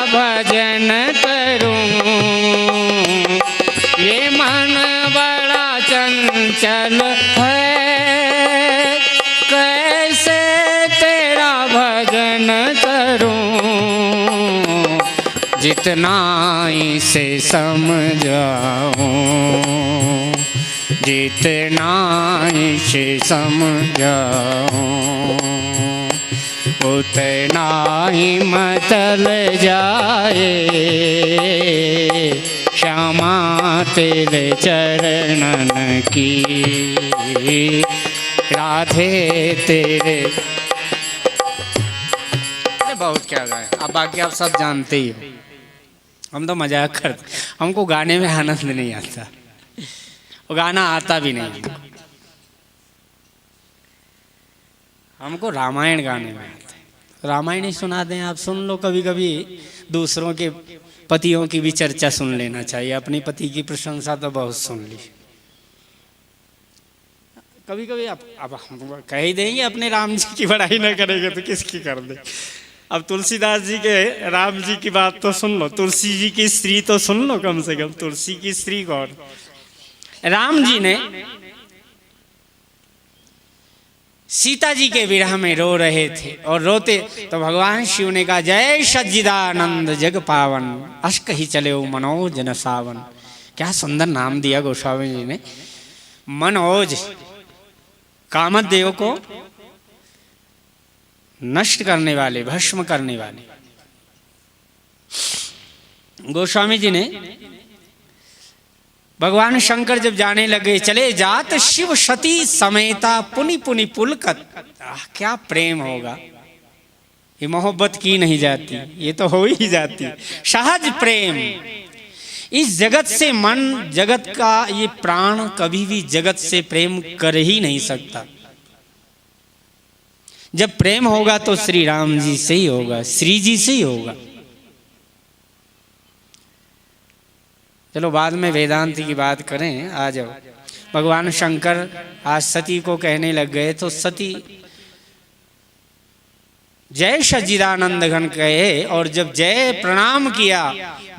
भजन करूं, ये मन बड़ा चंचल है, कैसे तेरा भजन करूं, जितना इसे समझाऊं, जितना इसे समझाऊं, उतना ही मतल जाए, क्षमा तेरे चरणन की, राधे तेरे। बहुत क्या गाए, अब बाकी आप सब जानते ही हो, हम तो मजाक करते, हमको गाने में आनंद नहीं आता, वो गाना आता भी नहीं, हमको रामायण गाने में आता है। रामायण ही सुना दें, आप सुन लो, कभी कभी दूसरों के पतियों की भी चर्चा सुन लेना चाहिए, अपनी पति की प्रशंसा तो बहुत सुन ली, कभी कभी अब हम कह ही देंगे अपने राम जी की बड़ाई ना करेंगे तो किसकी कर दे। अब तुलसीदास जी के राम जी की बात तो सुन लो, तुलसी जी की स्त्री तो सुन लो, कम से कम तुलसी की स्त्री कौन? राम जी ने सीता जी के विरह में रो रहे थे, और रोते तो भगवान शिव ने कहा, जय सच्चिदानंद जग पावन, अश्क ही चले मनोज न सावन। क्या सुंदर नाम दिया गोस्वामी जी ने, मनोज, कामदेव को नष्ट करने वाले, भस्म करने वाले। गोस्वामी जी ने, भगवान शंकर जब जाने लगे, चले जात शिव सती समेता पुनि पुनि पुलकत। क्या प्रेम होगा, ये मोहब्बत की नहीं जाती, ये तो हो ही जाती, सहज प्रेम। इस जगत से मन, जगत का ये प्राण कभी भी जगत से प्रेम कर ही नहीं सकता। जब प्रेम होगा तो श्री राम जी से ही होगा, श्री जी से ही होगा। चलो बाद में वेदांत की बात करें, आ जाओ। भगवान शंकर आज सती को कहने लग गए, तो सती जय सच्चिदानंद घन कहे, और जब जय प्रणाम किया,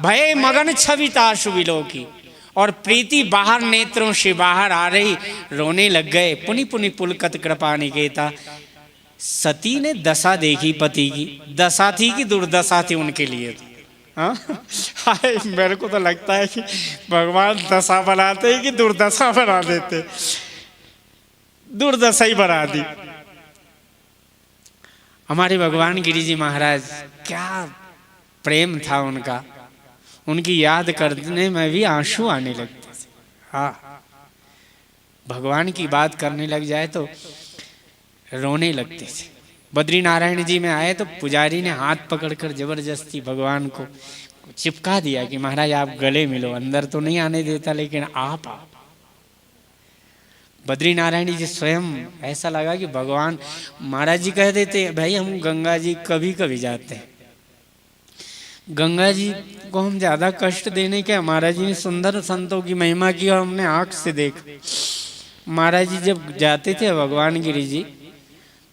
भय मगन छविता सुबिलो की, और प्रीति बाहर नेत्रों से बाहर आ रही, रोने लग गए। पुनि पुनि पुलकत कृपा निकेता। सती ने दशा देखी पति की, दशा थी कि दुर्दशा थी उनके लिए? हाँ, मेरे को तो लगता है कि भगवान दशा बनाते कि दुर्दशा बना देते, दुर्दशा ही बना दी। हमारे भगवान गिरि जी महाराज, क्या प्रेम था उनका, उनकी याद करने में भी आंसू आने लगते थे। हाँ, भगवान की बात करने लग जाए तो रोने लगते थे। बद्री नारायण जी में आए तो पुजारी ने हाथ पकड़कर जबरदस्ती भगवान को चिपका दिया कि महाराज आप गले मिलो, अंदर तो नहीं आने देता लेकिन आप। बद्री नारायण जी स्वयं, ऐसा लगा कि भगवान, महाराज जी कह देते, भाई हम गंगा जी कभी कभी जाते हैं, गंगा जी को हम ज्यादा कष्ट देने के। महाराज जी ने सुंदर संतों की महिमा की और हमने आंख से देखा। महाराज जी जब जाते थे भगवान गिरि जी,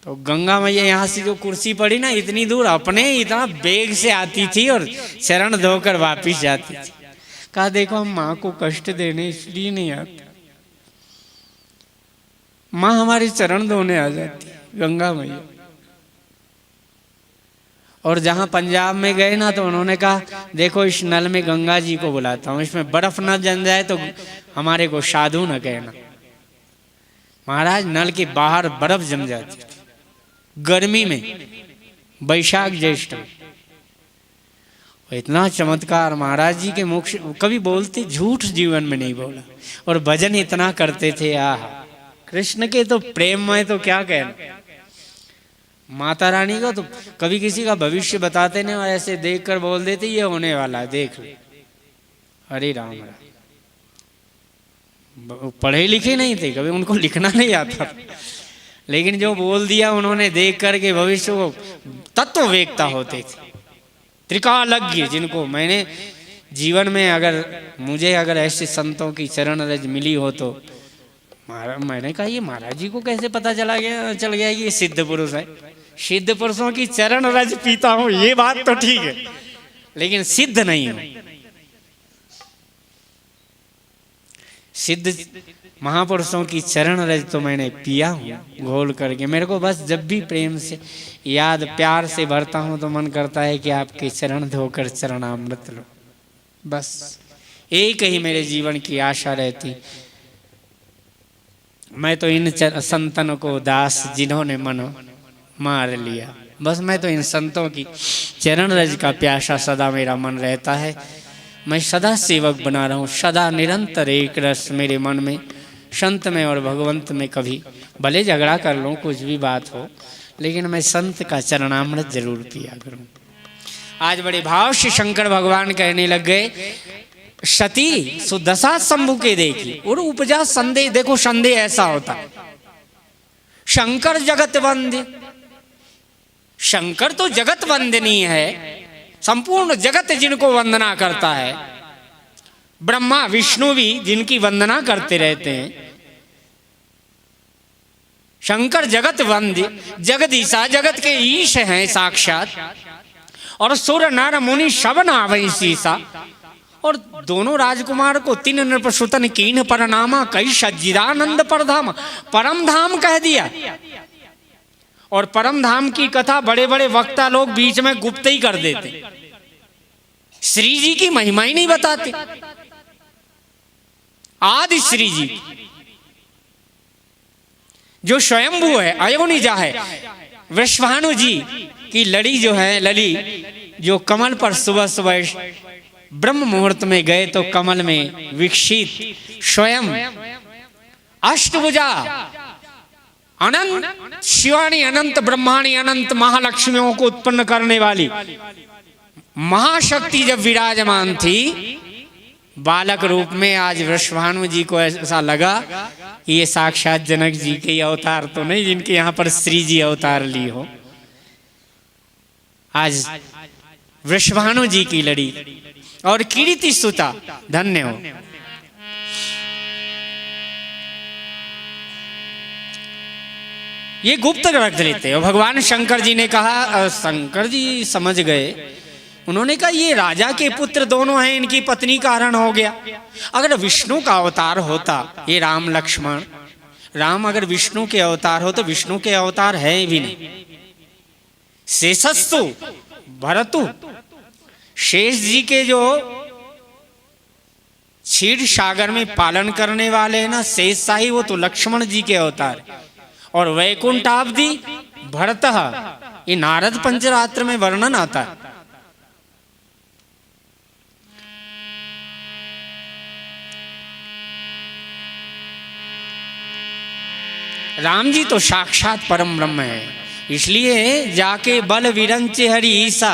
तो गंगा मैया यहाँ से जो कुर्सी पड़ी ना, इतनी दूर अपने इतना वेग से आती थी और चरण धोकर वापिस जाती थी। कहा देखो हम माँ को कष्ट देने इसलिए नहीं आते, माँ हमारे चरण धोने आ जाती गंगा मैया। और जहाँ पंजाब में गए ना, तो उन्होंने कहा देखो इस नल में गंगा जी को बुलाता हूँ, इसमें बर्फ न जम जाए तो हमारे को साधु न कहना। महाराज नल के बाहर बर्फ जम जाती थी गर्मी में, बैशाख ज्येष्ठ में। इतना चमत्कार महाराज जी के मुख से, कभी बोलते झूठ जीवन में नहीं बोला, और भजन इतना करते थे। आह, कृष्ण के तो प्रेम में तो क्या कहना। माता रानी को तो कभी किसी का भविष्य बताते नहीं, और ऐसे देखकर बोल देते ये होने वाला है, देख लो। हरे राम राम। पढ़े लिखे नहीं थे, कभी उनको लिखना नहीं आता, लेकिन जो बोल दिया उन्होंने देख करके भविष्य को तत्व वेदता होते थे, त्रिकालज्ञ, जिनको मैंने जीवन में मुझे अगर ऐसे संतों की चरण रज मिली हो तो मैंने कहा ये महाराज जी को कैसे पता चल गया कि ये सिद्ध पुरुष है। सिद्ध पुरुषों की चरण रज पीता हूँ ये बात तो ठीक है, लेकिन सिद्ध नहीं हूं। सिद्ध महापुरुषों की चरण रज तो मैंने पिया हूं घोल करके। मेरे को बस जब भी प्रेम से याद प्यार से भरता हूं तो मन करता है कि आपके चरण धोकर चरणामृत लो। बस एक ही मेरे जीवन की आशा रहती। मैं तो इन संतन को दास जिन्होंने मन मार लिया। बस मैं तो इन संतों की चरण रज का प्यासा सदा मेरा मन रहता है। मैं सदा सेवक बना रहा हूँ, सदा निरंतर एक रस मेरे मन में, संत में और भगवंत में। कभी भले झगड़ा कर लूँ, कुछ भी बात हो, लेकिन मैं संत का चरणामृत जरूर पिया करूँ। आज बड़े भाव से शंकर भगवान कहने लग गए, सती सुदशा शंभु के देखी और उपजा संदेह। देखो संदेह ऐसा होता, शंकर जगत वंद्य, शंकर तो जगत वंदनीय है, संपूर्ण जगत जिनको वंदना करता है। ब्रह्मा विष्णु भी जिनकी वंदना करते रहते हैं। शंकर जगत वंद्य, जगदीशा, जगत के ईश हैं साक्षात। और सुर नर मुनि सब नावै सीसा। और दोनों राजकुमार को तीन नृपसुतन कीन परनामा, कई सज्जिदानंद परधाम, परम धाम कह दिया। और परम धाम की कथा बड़े बड़े वक्ता लोग बीच में गुप्त ही कर देते, श्री जी की महिमा ही नहीं बताते। आदि श्री जी जो स्वयंभू है, अयोनिजा है, वृषभानु जी की लड़ी जो है, लली जो कमल पर सुबह सुबह ब्रह्म मुहूर्त में गए तो कमल में विकसित स्वयं अष्टभुजा अनंत शिवानी, अनंत ब्रह्माणी, अनंत महालक्ष्मियों को उत्पन्न करने वाली महाशक्ति जब विराजमान थी बालक रूप में, आज वृषभानु जी को ऐसा लगा कि ये साक्षात जनक जी के अवतार तो नहीं जिनके यहाँ पर श्री जी अवतार ली हो। आज वृषभानु जी की लड़ी और कीर्ति सुता धन्य हो। ये गुप्त रख लेते हो। भगवान शंकर जी ने कहा, शंकर जी समझ गए, उन्होंने कहा ये राजा के पुत्र दोनों हैं, इनकी पत्नी का हरण हो गया। अगर विष्णु का अवतार होता, ये राम लक्ष्मण, राम अगर विष्णु के अवतार हो तो विष्णु के अवतार है भी नहीं। शेषस्तु भरतु, शेष जी के जो क्षीर सागर में पालन करने वाले हैं ना, शेष शाही, वो तो लक्ष्मण जी के अवतार। और वैकुंठाब्दी भरतः, ये नारद पंचरात्र में वर्णन आता है। राम जी तो साक्षात परम ब्रह्म है, इसलिए जाके बल विरंच हरि ईसा।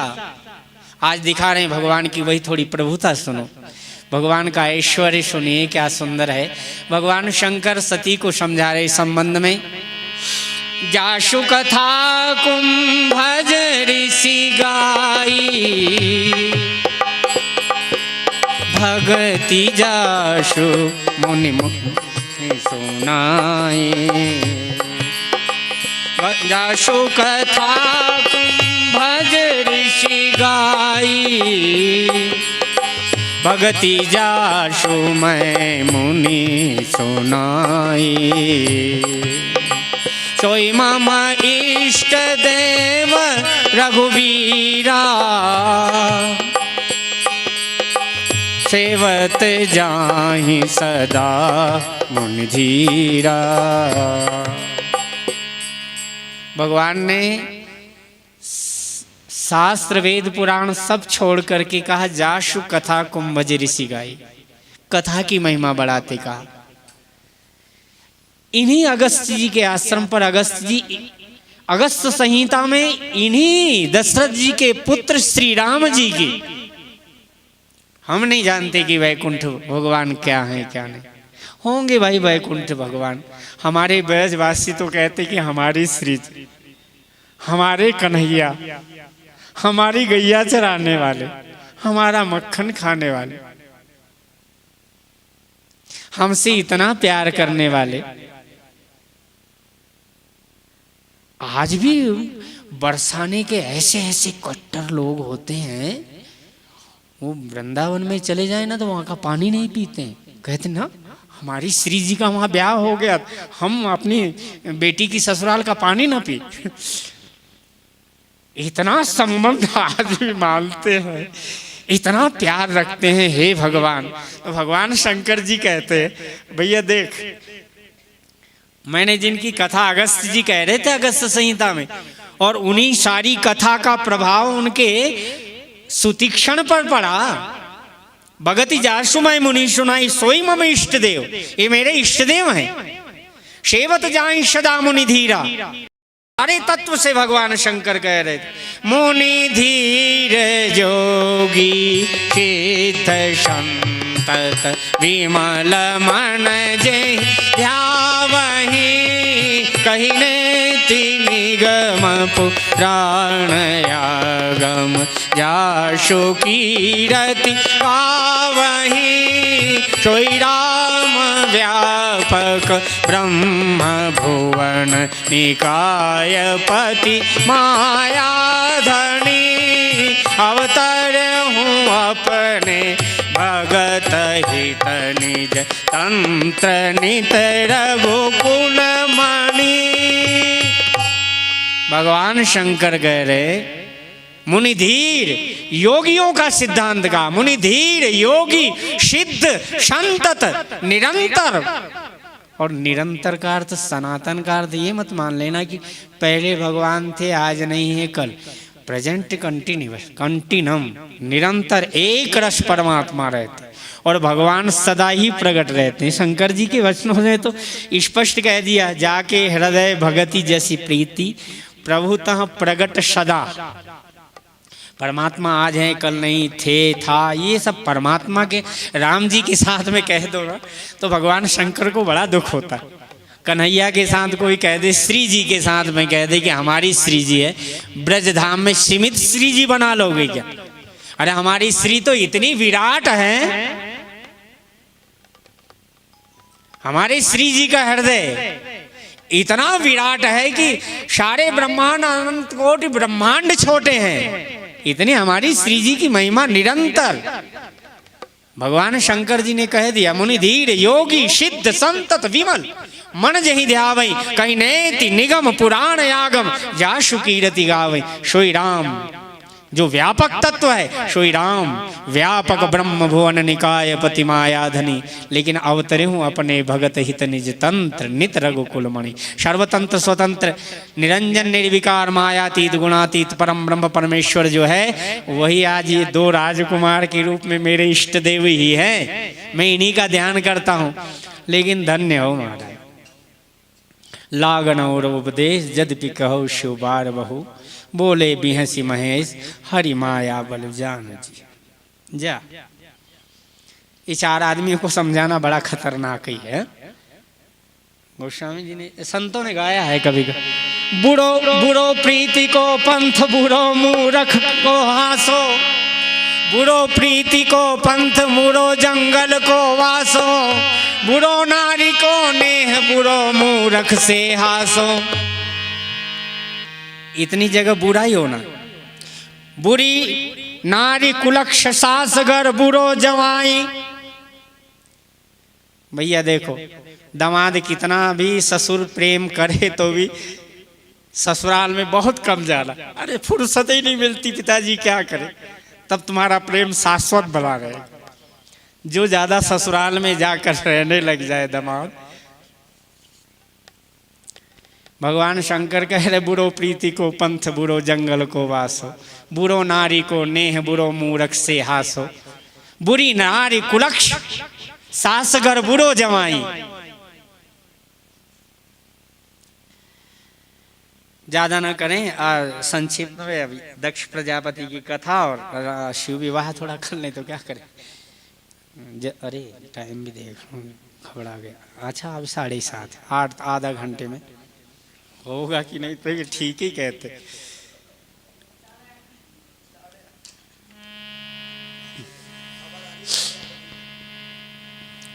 आज दिखा रहे हैं भगवान की वही थोड़ी प्रभुता सुनो, भगवान का ऐश्वर्य सुनिए क्या सुंदर है। भगवान शंकर सती को समझा रहे संबंध में, जाशु कथा कुंभज ऋषि गाई, भगति जाशु मुनि सुनाई। जाशु कथा कुंभज ऋषि गाई, भगति जाशु मैं मुनि सुनाई। सोई मम इष्ट देव रघुवीरा, सेवत जाहि सदा मुनि धीरा। भगवान ने शास्त्र वेद पुराण सब छोड़ करके कहा, जाशु कथा कुंभज ऋषि गाई, कथा की महिमा बढ़ाते कहा। इन्हीं अगस्त जी के आश्रम पर अगस्त जी अगस्त संहिता में इन्हीं दशरथ जी के पुत्र श्री राम जी की, हम नहीं जानते कि वैकुंठ भगवान क्या है क्या नहीं, होंगे भाई वैकुंठ भगवान। हमारे ब्रजवासी तो कहते कि हमारी श्री जी, हमारे कन्हैया, हमारी गैया चराने वाले, हमारा मक्खन खाने वाले, हमसे इतना प्यार करने वाले। आज भी बरसाने के ऐसे ऐसे कट्टर लोग होते हैं, वो वृंदावन में चले जाए ना तो वहाँ का पानी नहीं पीते हैं। कहते ना हमारी श्री जी का वहाँ ब्याह हो गया, हम अपनी बेटी की ससुराल का पानी ना पी। इतना संबंध आज भी मानते हैं, इतना प्यार रखते हैं। हे भगवान, तो भगवान शंकर जी कहते हैं भैया देख, मैंने जिनकी कथा अगस्त जी कह रहे थे अगस्त संहिता में, और उन्हीं सारी कथा का प्रभाव उनके सुतीक्षण पर पड़ा। भगति जासु मैं मुनि सुनाई सोई मम इष्ट देव, ये मेरे इष्ट देव हैं। सेवत जाई सदा मुनि धीरा, अरे तत्व से भगवान शंकर कह रहे थे मुनि धीर जोगी चित संतत विमल मन जय ध्यावहि, कहिने निगम पुराण यागम जासु कीरति गावहि, सोई राम व्यापक ब्रह्म भुवन निकाय पति माया धनी, अवतर हूँ अपने भगत हित निज तंत्र नित रघुकुल मणि। भगवान शंकर कह रहे मुनि धीर, योगियों का सिद्धांत का मुनि धीर योगी सिद्ध संतत निरंतर, और निरंतर का अर्थ सनातन का अर्थ ये मत मान लेना कि पहले भगवान थे आज नहीं है कल, प्रेजेंट कंटिन्यूअस कंटिन्यूम, निरंतर एक रस परमात्मा रहते और भगवान सदा ही प्रकट रहते हैं। शंकर जी के वचनों ने तो स्पष्ट कह दिया, जाके हृदय भगति जैसी प्रीति प्रभुतः प्रगट सदा। परमात्मा आज है कल नहीं, थे था, ये सब परमात्मा के राम जी के साथ में कह दो ना तो भगवान शंकर को बड़ा दुख होता है। कन्हैया के साथ कोई कह दे, श्री जी के साथ में कह दे कि हमारी श्री जी है, ब्रजधाम में सीमित श्री जी बना लोगे क्या? अरे हमारी श्री तो इतनी विराट है, हमारे श्री जी का हृदय इतना विराट है कि सारे ब्रह्मांड अनंत कोटि ब्रह्मांड छोटे हैं, इतनी हमारी श्री जी की महिमा निरंतर। भगवान शंकर जी ने कह दिया मुनि धीर योगी सिद्ध संतत विमल मन जहि ध्यावै, कहीं नेति निगम पुराण यागम जासु कीरति गावै। सोई राम जो व्यापक तत्व है, सोई राम व्यापक ब्रह्म भुवन निकाय पति माया धनी, लेकिन अवतरे हूँ अपने भगत हित निज तंत्र नित रघुकुल मणि। सर्वतंत्र स्वतंत्र निरंजन निर्विकार मायातीत गुणातीत परम ब्रह्म परमेश्वर जो है वही आज ये दो राजकुमार के रूप में मेरे इष्ट देव ही है। मैं इन्हीं का ध्यान करता हूँ, लेकिन धन्य हो महाराज लागन और उपदेश यद्यपि कहो शिव बार बहु, बोले बिहसी महेश हरि माया बल जान जी। जा ये चार आदमियों को समझाना बड़ा खतरनाक ही है। गोस्वामी जी ने संतों ने गाया है कभी कभी, बुढ़ो बुढ़ो प्रीति को पंथ बुढ़ो मूरख को हासो, बुढ़ो प्रीति को पंथ मुड़ो जंगल को वासो, बुढ़ो नारी को नेह बुढ़ो मूरख से हासो। इतनी जगह बुरा ही होना, बुरी नारी कुलक्ष सासगर बुरो जवाई। भैया देखो दामाद कितना भी ससुर प्रेम करे तो भी ससुराल में बहुत कम जाना, अरे फुर्सत ही नहीं मिलती, पिताजी क्या करे, तब तुम्हारा प्रेम शाश्वत बना रहे। जो ज्यादा ससुराल में जाकर रहने लग जाए दामाद, भगवान शंकर कह रहे बुरो प्रीति को पंथ बुरो जंगल को वासो, बुरो नारी को नेह बुरो मूरख से हासो, बुरी नारी कुलक्ष सासगर बुरो जवाई। ज्यादा ना करें, संक्षिप्त में अभी दक्ष प्रजापति की कथा और शिव विवाह थोड़ा कर लें तो क्या करें। अरे टाइम भी देख घबरा गया। अच्छा अब 7:30, 8 आधा घंटे में होगा कि नहीं, तो ये ठीक ही कहते।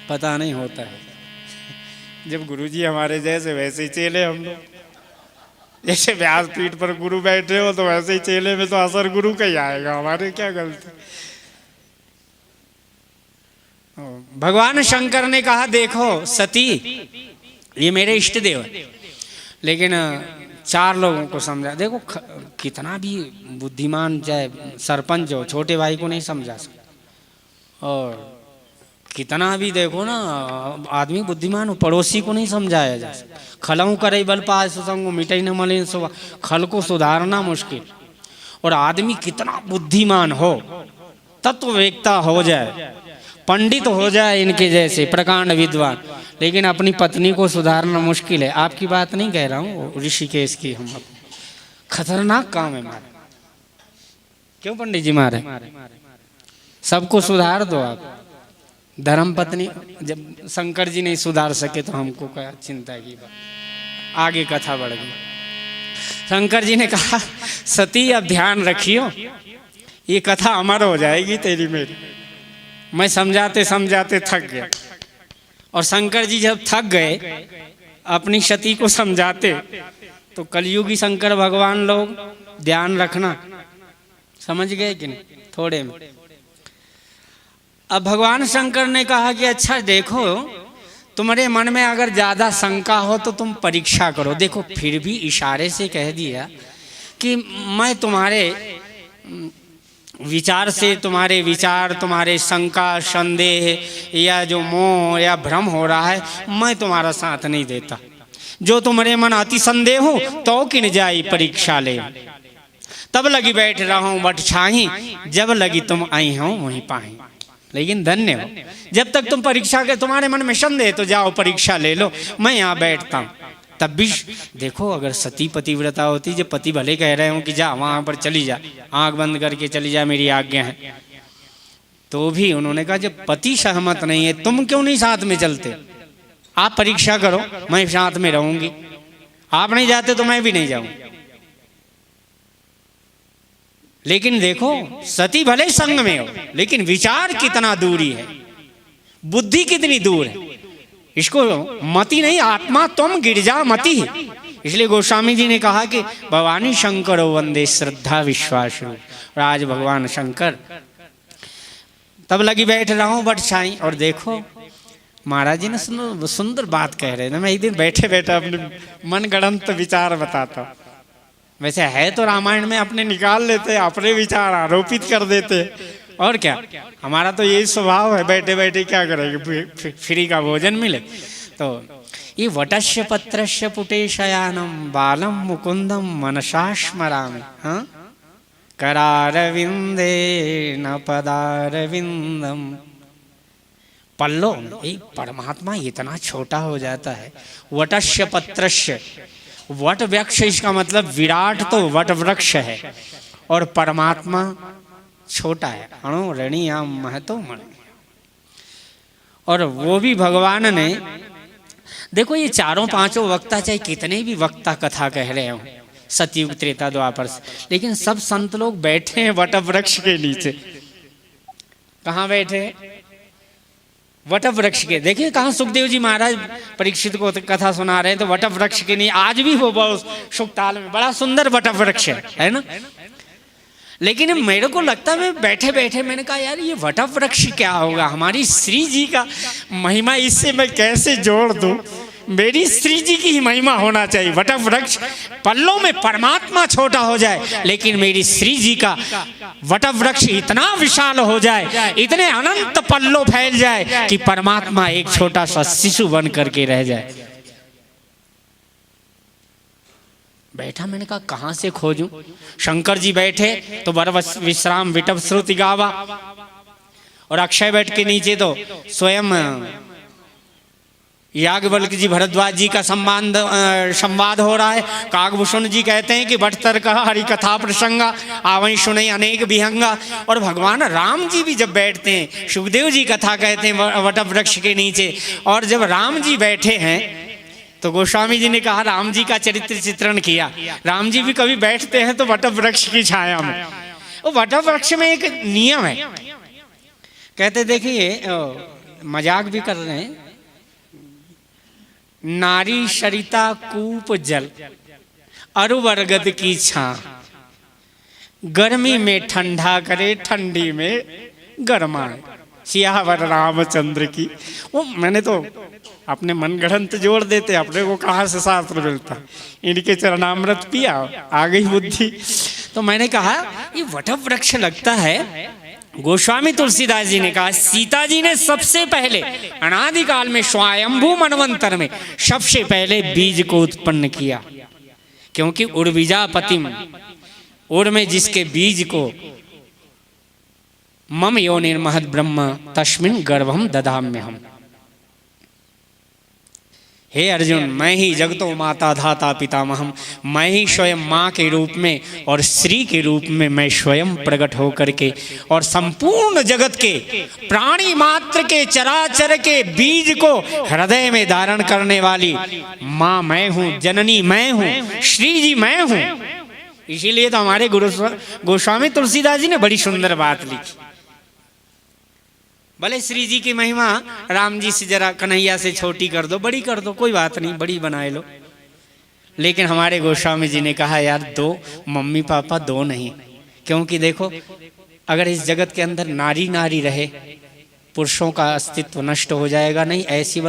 पता नहीं होता है, जब गुरुजी हमारे जैसे वैसे ही चेले हम लोग, जैसे व्यासपीठ पर गुरु बैठे हो तो वैसे ही चेले में तो असर गुरु का ही आएगा, हमारे क्या गलती। भगवान शंकर ने कहा देखो सती ये मेरे इष्ट देव है, लेकिन 4 लोगों को समझा। देखो कितना भी बुद्धिमान चाहे सरपंच हो, छोटे भाई को नहीं समझा सकता, और कितना भी देखो ना आदमी बुद्धिमान हो, पड़ोसी को नहीं समझाया जा सकता। खलऊ करे बल पाए सुसंग मिटई न मलिन सुबह, खल को सुधारना मुश्किल। और आदमी कितना बुद्धिमान हो, तत्ववेत्ता हो जाए, पंडित हो जाए इनके जैसे प्रकांड विद्वान, लेकिन अपनी पत्नी को सुधारना मुश्किल है। आपकी बात नहीं कह रहा हूँ, ऋषिकेश की। हम खतरनाक काम है मारे। क्यों पंडित जी मारे? सबको सुधार दो आप। धर्म पत्नी जब शंकर जी नहीं सुधार सके तो हमको क्या चिंता की बात। आगे कथा बढ़ गई। शंकर जी ने कहा सती अब ध्यान रखियो, ये कथा अमर हो जाएगी तेरी मेरी। मैं समझाते समझाते थक गया, और शंकर जी जब थक गए अपनी सती को समझाते, तो कलयुगी शंकर भगवान लोग ध्यान रखना, समझ गए कि नहीं थोड़े में। अब भगवान शंकर ने कहा कि अच्छा देखो, तुम्हारे मन में अगर ज्यादा शंका हो तो तुम परीक्षा करो। देखो फिर भी इशारे से कह दिया कि मैं तुम्हारे विचार से, तुम्हारे विचार, तुम्हारे शंका संदेह या जो मोह या भ्रम हो रहा है, मैं तुम्हारा साथ नहीं देता। जो तुम्हारे मन अति संदेह हो तो किन जाई परीक्षा ले, तब लगी बैठ रहा हूं बट छाही, जब लगी तुम आई हो वहीं पाही। लेकिन धन्य हो, जब तक तुम परीक्षा के तुम्हारे मन में संदेह तो जाओ परीक्षा ले लो, मैं यहाँ बैठता हूँ। तब भी देखो अगर सती पतिव्रता होती, जब पति भले कह रहे हो कि जा वहां पर चली जा, आंख बंद करके चली जा, मेरी आज्ञा है, तो भी उन्होंने कहा जब पति सहमत नहीं है तुम क्यों नहीं साथ में चलते, आप परीक्षा करो मैं साथ में रहूंगी, आप नहीं जाते तो मैं भी नहीं जाऊंगी। लेकिन देखो सती भले संग में हो, लेकिन विचार कितना दूरी है, बुद्धि कितनी दूर है, इसको मति नहीं आत्मा तुम गिरजा मति है। इसलिए गोस्वामी जी ने कहा कि भवानी शंकर वंदे श्रद्धा विश्वास रूप। और आज भगवान शंकर तब लगी बैठ रहा हूं बट छाई। और देखो महाराज जी ने सुंदर बात कह रहे थे, मैं एक दिन बैठे बैठे अपने मन गढ़ंत विचार बताता हूं। वैसे है तो रामायण में अपने निकाल लेते, अपने विचार आरोपित कर देते, और क्या हमारा तो यही स्वभाव है, बैठे बैठे क्या करेंगे, फ्री का भोजन मिले। तो ये वटस्य पत्रस्य पुटे शयानम बालम मुकुंदम मनसा स्मरामि, हाँ करारविंदे न पदारविंदम। पल्लो परमात्मा इतना छोटा हो जाता है। वटस्य पत्रस्य, वट वृक्ष इसका मतलब विराट तो वट वृक्ष है, और परमात्मा छोटा है। अणु रणियाम महतो मणि। और वो भी भगवान ने देखो ये चारों पांचों वक्ता, चाहे कितने भी वक्ता कथा कह रहे हो सतयुग त्रेता द्वापर से, लेकिन सब संत लोग बैठे हैं वट वृक्ष के नीचे। कहाँ बैठे? वट वृक्ष के। देखिए कहाँ सुखदेव जी महाराज परीक्षित को कथा सुना रहे हैं, तो वट वृक्ष के नहीं, आज भी वो बहुत सुखताल में बड़ा सुंदर वट वृक्ष है ना। लेकिन मेरे को लगता है मैं बैठे बैठे मैंने कहा यार ये वट वृक्ष क्या होगा, हमारी श्री जी का महिमा इससे मैं कैसे जोड़ दूं, मेरी श्री जी की ही महिमा होना चाहिए। वट वृक्ष पल्लों में परमात्मा छोटा हो जाए, लेकिन मेरी श्री जी का वट वृक्ष इतना विशाल हो जाए, इतने अनंत पल्लों फैल जाए कि परमात्मा एक छोटा सा शिशु बन करके रह जाए। बैठा, मैंने कहा कहां से खोजूं। शंकर जी बैठे तो वर विश्राम विटप श्रुति गावा, और अक्षय बैठ के नीचे तो स्वयं याज्ञवल्क्य जी भरद्वाज जी का संवाद हो रहा है। काकभूषण जी कहते हैं कि बटतर का हरि कथा प्रसंगा आवई सुनई अनेक विहंगा। और भगवान राम जी भी जब बैठते हैं, सुखदेव जी कथा कहते हैं वट वृक्ष के नीचे, और जब राम जी बैठे हैं तो गोस्वामी जी ने कहा राम जी का चरित्र चित्रण किया। राम जी भी कभी बैठते हैं तो वट वृक्ष की छाया में। वो वट वृक्ष में एक नियम है, कहते देखिए मजाक भी कर रहे हैं, नारी सरिता कूप जल अरुवर्गद की छां, गर्मी में ठंडा करे ठंडी में गरमाए। सियावर रामचंद्र की। वो मैंने तो अपने मनगढ़ंत जोड़ देते, अपने को कहाँ से शास्त्र मिलता, इनके चरणामृत पिया आ गई बुद्धि। तो मैंने कहा ये वट वृक्ष लगता है। गोस्वामी तुलसीदास जी ने कहा सीता जी ने सबसे पहले अनादिकाल में स्वयंभू मनवंतर में सबसे पहले बीज को उत्पन्न किया, क्योंकि उर्विजापतिम, उर में जिसके बीज को मम योनिर्महद ब्रह्म तस्मिन् गर्भम दधाम्यहम्। हे अर्जुन, मैं ही जगतो माता धाता पितामहम, मैं ही स्वयं माँ के रूप में और श्री के रूप में मैं स्वयं प्रकट होकर के और संपूर्ण जगत के प्राणी मात्र के चराचर के बीज को हृदय में धारण करने वाली माँ मैं हूँ, जननी मैं हूँ, श्री जी मैं हूँ। इसीलिए तो हमारे गुरु गोस्वामी तुलसीदास जी ने बड़ी सुंदर बात लिखी। भले श्री जी की महिमा राम जी से जरा कन्हैया से छोटी कर दो, बड़ी कर दो, कोई बात नहीं, बड़ी बनाए लो, लेकिन हमारे गोस्वामी जी ने कहा यार दो मम्मी पापा दो नहीं, क्योंकि देखो अगर इस जगत के अंदर नारी नारी रहे पुरुषों का अस्तित्व नष्ट हो जाएगा। नहीं, ऐसी